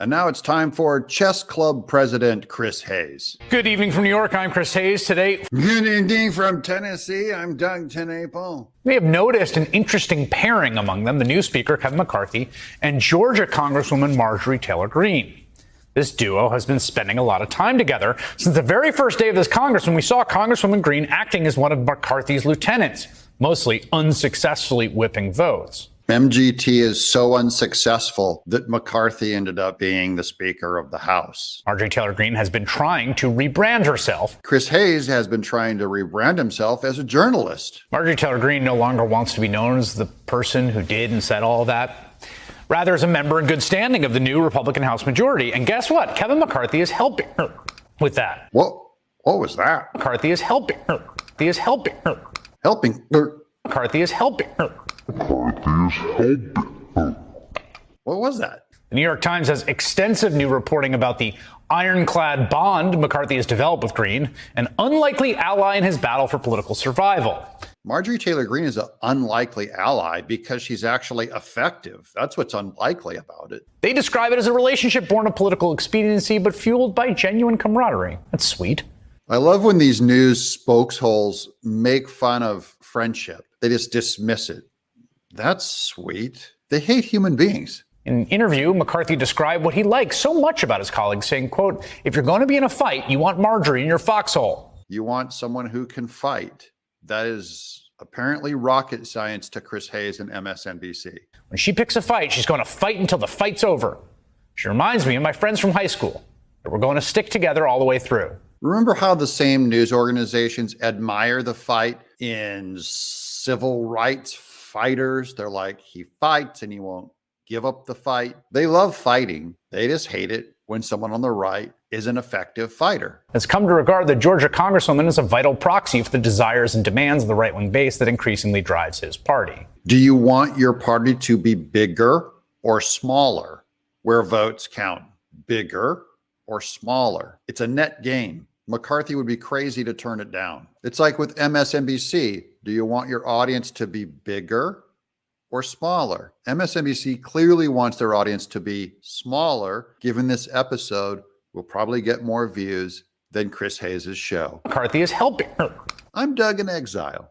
And now it's time for Chess Club President Chris Hayes. Good evening from New York. I'm Chris Hayes. Today, good evening from Tennessee. I'm Doug Tenaple. We have noticed an interesting pairing among them, the new Speaker, Kevin McCarthy, and Georgia Congresswoman Marjorie Taylor Greene. This duo has been spending a lot of time together since the very first day of this Congress when we saw Congresswoman Greene acting as one of McCarthy's lieutenants, mostly unsuccessfully whipping votes. MGT is so unsuccessful that McCarthy ended up being the Speaker of the House. Marjorie Taylor Greene has been trying to rebrand herself. Chris Hayes has been trying to rebrand himself as a journalist. Marjorie Taylor Greene no longer wants to be known as the person who did and said all of that. Rather, as a member in good standing of the new Republican House majority. And guess what? Kevin McCarthy is helping her with that. What was that? McCarthy is helping her. He is helping her. Helping her. McCarthy is helping her. What was that? The New York Times has extensive new reporting about the ironclad bond McCarthy has developed with Greene, an unlikely ally in his battle for political survival. Marjorie Taylor Greene is an unlikely ally because she's actually effective. That's what's unlikely about it. They describe it as a relationship born of political expediency, but fueled by genuine camaraderie. That's sweet. I love when these news spokesholes make fun of friendship. They just dismiss it. That's sweet. They hate human beings. In an interview, McCarthy described what he likes so much about his colleagues, saying, quote, "If you're going to be in a fight, you want Marjorie in your foxhole." You want someone who can fight. That is apparently rocket science to Chris Hayes and MSNBC. When she picks a fight, she's going to fight until the fight's over. She reminds me of my friends from high school, that we're going to stick together all the way through. Remember how the same news organizations admire the fight in civil rights fighters? They're like, he fights and he won't give up the fight. They love fighting. They just hate it when someone on the right is an effective fighter. Has come to regard the Georgia Congresswoman as a vital proxy for the desires and demands of the right-wing base that increasingly drives his party. Do you want your party to be bigger or smaller where votes count? Bigger or smaller? It's a net gain. McCarthy would be crazy to turn it down. It's like with MSNBC. Do you want your audience to be bigger or smaller? MSNBC clearly wants their audience to be smaller. Given this episode, we'll probably get more views than Chris Hayes' show. McCarthy is helping her. I'm Doug in Exile.